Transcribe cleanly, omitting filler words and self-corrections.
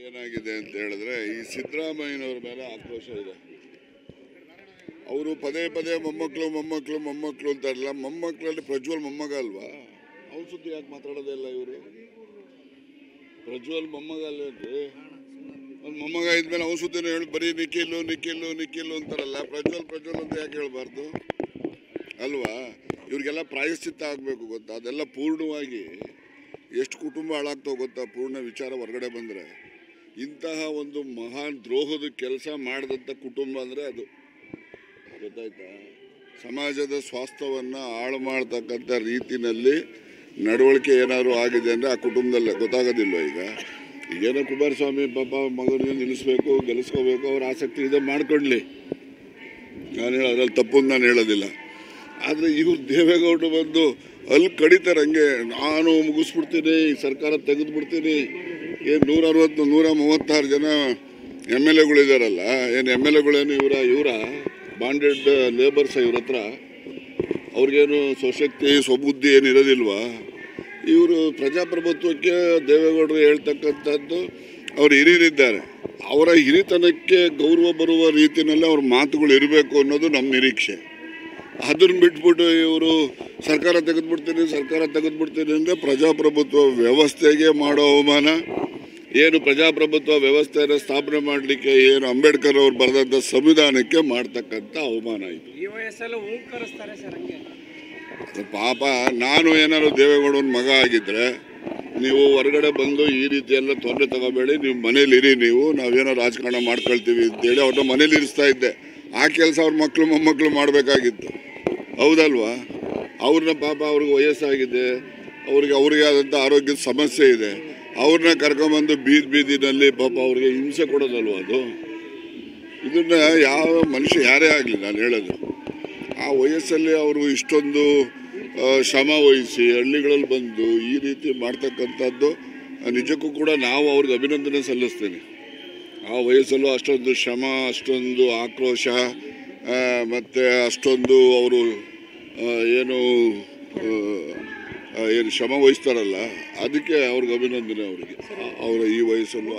ಏನಾಗಿದೆ ಅಂತ ಹೇಳಿದ್ರೆ ಈ ಸಿದ್ದರಾಮಯ್ಯನವ್ರ ಮೇಲೆ ಆಕ್ರೋಶ ಇದೆ. ಅವರು ಪದೇ ಪದೇ ಮೊಮ್ಮಕ್ಕಳು ಅಂತಾರಲ್ಲ, ಮೊಮ್ಮಕ್ಕಳಲ್ಲಿ ಪ್ರಜ್ವಲ್ ಮೊಮ್ಮಗ ಅಲ್ವಾ? ಅವ್ರ ಸುದ್ದಿ ಯಾಕೆ ಮಾತಾಡೋದೇ ಇಲ್ಲ ಇವರು? ಪ್ರಜ್ವಲ್ ಮೊಮ್ಮಗ ಅಲ್ಲೇನ್ರಿ? ಒಂದು ಮೊಮ್ಮಗ ಇದ್ಮೇಲೆ ಅವ್ರ ಸುದ್ದಿನೂ ಹೇಳಿ ಬರೀ ನಿಖಿಲು ಅಂತಾರಲ್ಲ, ಪ್ರಜ್ವಲ್ ಅಂತ ಯಾಕೆ ಹೇಳ್ಬಾರ್ದು ಅಲ್ವಾ? ಇವ್ರಿಗೆಲ್ಲ ಪ್ರಾಯಶ್ಚಿತ್ತ ಆಗಬೇಕು ಗೊತ್ತಾ? ಅದೆಲ್ಲ ಪೂರ್ಣವಾಗಿ ಎಷ್ಟು ಕುಟುಂಬ ಹಾಳಾಗ್ತಾವ ಗೊತ್ತಾ? ಪೂರ್ಣ ವಿಚಾರ ಹೊರಗಡೆ ಬಂದರೆ ಇಂತಹ ಒಂದು ಮಹಾನ್ ದ್ರೋಹದ ಕೆಲಸ ಮಾಡಿದಂಥ ಕುಟುಂಬ ಅಂದರೆ ಅದು, ಗೊತ್ತಾಯ್ತಾ? ಸಮಾಜದ ಸ್ವಾಸ್ಥ್ಯವನ್ನು ಹಾಳು ಮಾಡ್ತಕ್ಕಂಥ ರೀತಿಯಲ್ಲಿ ನಡವಳಿಕೆ ಏನಾದ್ರು ಆಗಿದೆ ಅಂದರೆ ಆ ಕುಟುಂಬದಲ್ಲೇ ಗೊತ್ತಾಗೋದಿಲ್ಲ. ಈಗೇನೋ ಕುಮಾರಸ್ವಾಮಿ ಪಾಪ ಮಗನಿಗೆ ನಿಲ್ಲಿಸ್ಬೇಕು, ಗೆಲ್ಲಿಸ್ಕೋಬೇಕು, ಅವ್ರ ಆಸಕ್ತಿ ಇದೆ, ಮಾಡ್ಕೊಳ್ಳಿ, ಅದ್ರಲ್ಲಿ ತಪ್ಪು ನಾನು ಹೇಳೋದಿಲ್ಲ. ಆದರೆ ಇವ್ರು ದೇವೇಗೌಡರು ಬಂದು ಅಲ್ಲಿ ಕಡಿತಾರೆ, ಹಂಗೆ ನಾನು ಮುಗಿಸ್ಬಿಡ್ತೀನಿ, ಸರ್ಕಾರ ತೆಗೆದುಬಿಡ್ತೀನಿ. ಏನು 136 ಜನ MLA ಇದ್ದಾರಲ್ಲ, ಏನು MLA ಇವರ ಬಾಂಡೆಡ್ ಲೇಬರ್ಸ್ ಇವ್ರ ಹತ್ರ ಅವ್ರಿಗೇನು ಸ್ವಶಕ್ತಿ ಸ್ವಬುದ್ಧಿ ಏನು ಇರೋದಿಲ್ವಾ? ಇವರು ಪ್ರಜಾಪ್ರಭುತ್ವಕ್ಕೆ ದೇವೇಗೌಡರು ಹೇಳ್ತಕ್ಕಂಥದ್ದು ಅವ್ರು ಹಿರಿಯರಿದ್ದಾರೆ, ಅವರ ಹಿರಿತನಕ್ಕೆ ಗೌರವ ಬರುವ ರೀತಿಯಲ್ಲಿ ಅವ್ರ ಮಾತುಗಳು ಇರಬೇಕು ಅನ್ನೋದು ನಮ್ಮ ನಿರೀಕ್ಷೆ. ಅದನ್ನು ಬಿಟ್ಬಿಟ್ಟು ಇವರು ಸರ್ಕಾರ ತೆಗೆದುಬಿಡ್ತೀನಿ ಅಂದರೆ ಪ್ರಜಾಪ್ರಭುತ್ವ ವ್ಯವಸ್ಥೆಗೆ ಮಾಡೋ ಅವಮಾನ. ಏನು ಪ್ರಜಾಪ್ರಭುತ್ವ ವ್ಯವಸ್ಥೆಯನ್ನು ಸ್ಥಾಪನೆ ಮಾಡಲಿಕ್ಕೆ ಏನು ಅಂಬೇಡ್ಕರ್ ಅವರು ಬರೆದಂಥ ಸಂವಿಧಾನಕ್ಕೆ ಮಾಡ್ತಕ್ಕಂಥ ಅವಮಾನ ಇದು. ಪಾಪ ನಾನು ಏನಾದ್ರು ದೇವೇಗೌಡನ ಮಗ ಆಗಿದ್ರೆ ನೀವು ಹೊರಗಡೆ ಬಂದು ಈ ರೀತಿ ಎಲ್ಲ ತೊಂದರೆ ತಗೋಬೇಡಿ, ನೀವು ಮನೇಲಿರಿ, ನಾವೇನೋ ರಾಜಕಾರಣ ಮಾಡ್ಕೊಳ್ತೀವಿ ಅಂತೇಳಿ ಅವ್ರನ್ನ ಮನೇಲಿ ಇರಿಸ್ತಾ ಇದ್ದೆ. ಆ ಕೆಲಸ ಅವ್ರ ಮೊಮ್ಮಕ್ಕಳು ಮಾಡಬೇಕಾಗಿತ್ತು, ಹೌದಲ್ವಾ? ಅವ್ರನ್ನ ಪಾಪ ಅವ್ರಿಗೆ ವಯಸ್ಸಾಗಿದೆ, ಅವ್ರಿಗೆ ಆದಂಥ ಆರೋಗ್ಯದ ಸಮಸ್ಯೆ ಇದೆ, ಅವ್ರನ್ನ ಕರ್ಕೊಂಬಂದು ಬೀದಿನಲ್ಲಿ ಪಾಪ ಅವ್ರಿಗೆ ಹಿಂಸೆ ಕೊಡೋದಲ್ವ ಅದು? ಇದನ್ನ ಯಾವ ಮನುಷ್ಯ ಯಾರೇ ಆಗಲಿ, ನಾನು ಹೇಳೋದು, ಆ ವಯಸ್ಸಲ್ಲಿ ಅವರು ಇಷ್ಟೊಂದು ಶ್ರಮ ವಹಿಸಿ ಹಳ್ಳಿಗಳಲ್ಲಿ ಬಂದು ಈ ರೀತಿ ಮಾಡ್ತಕ್ಕಂಥದ್ದು ನಿಜಕ್ಕೂ ಕೂಡ ನಾವು ಅವ್ರಿಗೆ ಅಭಿನಂದನೆ ಸಲ್ಲಿಸ್ತೀನಿ. ಆ ವಯಸ್ಸಲ್ಲೂ ಅಷ್ಟೊಂದು ಶ್ರಮ, ಅಷ್ಟೊಂದು ಆಕ್ರೋಶ, ಮತ್ತು ಅಷ್ಟೊಂದು ಅವರು ಏನು ಶ್ರಮ ವಹಿಸ್ತಾರಲ್ಲ, ಅದಕ್ಕೆ ಅವ್ರಿಗೆ ಅಭಿನಂದನೆ. ಅವರ ಈ ವಯಸ್ಸಲ್ಲೂ